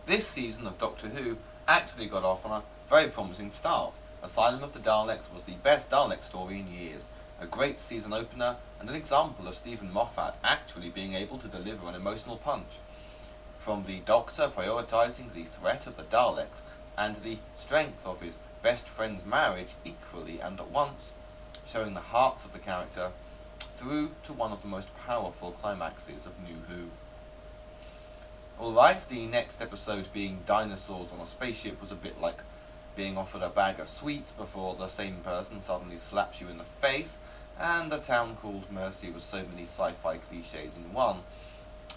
This season of Doctor Who actually got off on a very promising start. Asylum of the Daleks was the best Dalek story in years, a great season opener, and an example of Stephen Moffat actually being able to deliver an emotional punch. From the Doctor prioritising the threat of the Daleks and the strength of his best friend's marriage equally and at once, showing the hearts of the character, through to one of the most powerful climaxes of New Who. Alright, the next episode being dinosaurs on a spaceship was a bit like being offered a bag of sweets before the same person suddenly slaps you in the face, and A Town Called Mercy was so many sci-fi cliches in one.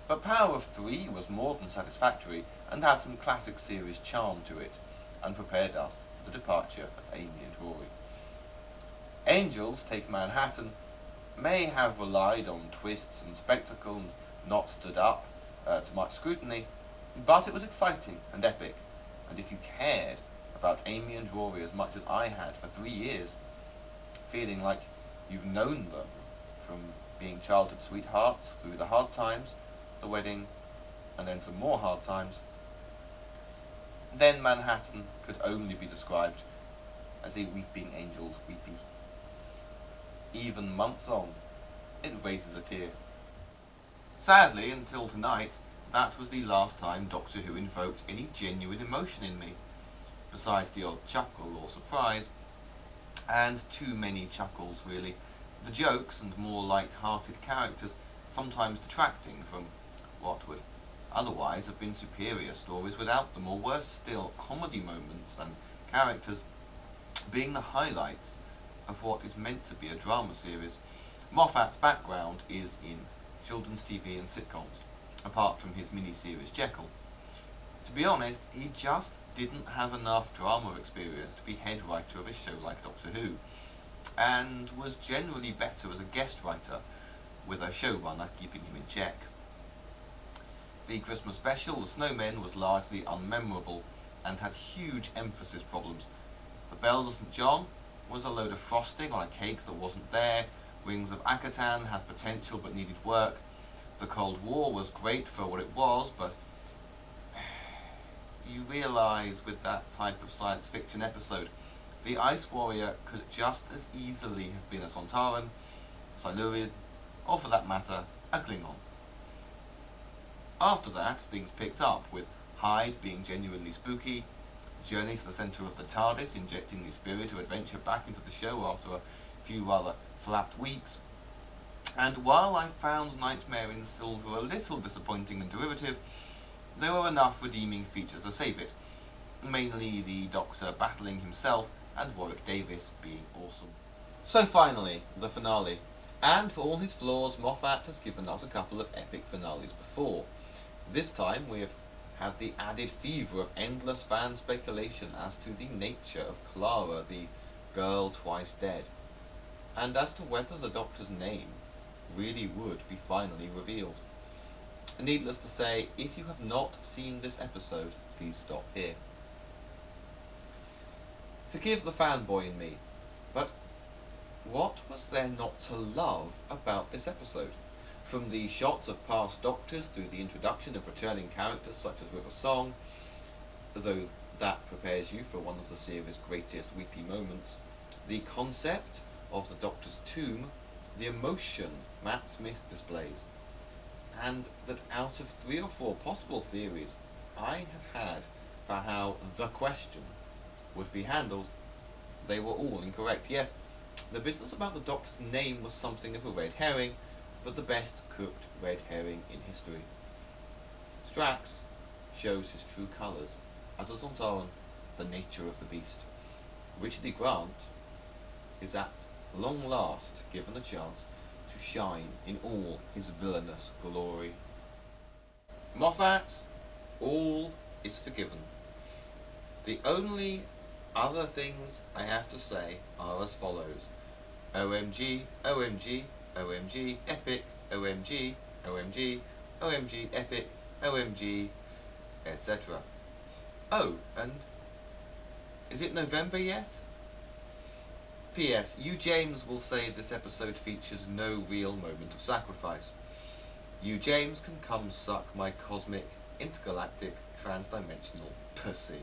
But Power of Three was more than satisfactory and had some classic series charm to it, and prepared us for the departure of Amy and Rory. Angels Take Manhattan may have relied on twists and spectacle and not stood up to much scrutiny, but it was exciting and epic, and if you cared about Amy and Rory as much as I had for 3 years, feeling like you've known them from being childhood sweethearts through the hard times, the wedding, and then some more hard times, then Manhattan could only be described as a weeping angel's weepy. Even months on, it raises a tear. Sadly, until tonight, that was the last time Doctor Who invoked any genuine emotion in me, besides the odd chuckle or surprise, and too many chuckles really, the jokes and more light-hearted characters sometimes detracting from what would otherwise have been superior stories without them, or worse still, comedy moments and characters being the highlights of what is meant to be a drama series. Moffat's background is in children's TV and sitcoms, apart from his miniseries Jekyll. To be honest, he just didn't have enough drama experience to be head writer of a show like Doctor Who, and was generally better as a guest writer, with a showrunner keeping him in check. The Christmas special, The Snowmen, was largely unmemorable and had huge emphasis problems. The Bells of St. John was a load of frosting on a cake that wasn't there. Wings of Akatan had potential but needed work. The Cold War was great for what it was, but you realise with that type of science fiction episode, the Ice Warrior could just as easily have been a Sontaran, Silurian, or for that matter, a Klingon. After that, things picked up, with Hyde being genuinely spooky, Journey to the centre of the TARDIS injecting the spirit of adventure back into the show after a few rather flat weeks, and while I found Nightmare in Silver a little disappointing and derivative, there were enough redeeming features to save it, mainly the Doctor battling himself and Warwick Davis being awesome. So finally, the finale. And for all his flaws, Moffat has given us a couple of epic finales before. This time we have had the added fever of endless fan speculation as to the nature of Clara, the girl twice dead, and as to whether the Doctor's name really would be finally revealed. Needless to say, if you have not seen this episode, please stop here. Forgive the fanboy in me, but what was there not to love about this episode? From the shots of past Doctors through the introduction of returning characters such as River Song, though that prepares you for one of the series' greatest weepy moments, the concept of the Doctor's tomb, the emotion Matt Smith displays, and that out of 3 or 4 possible theories I have had for how the question would be handled, they were all incorrect. Yes, the business about the Doctor's name was something of a red herring, but the best cooked red herring in history. Strax shows his true colours as a Sontaran, the nature of the beast. Richard E. Grant is at long last given a chance to shine in all his villainous glory. Moffat, all is forgiven. The only other things I have to say are as follows: OMG, OMG, OMG, epic, OMG, OMG, OMG, epic, OMG, etc. Oh, and is it November yet? P.S. You James will say this episode features no real moment of sacrifice. You James can come suck my cosmic, intergalactic, Transdimensional pussy.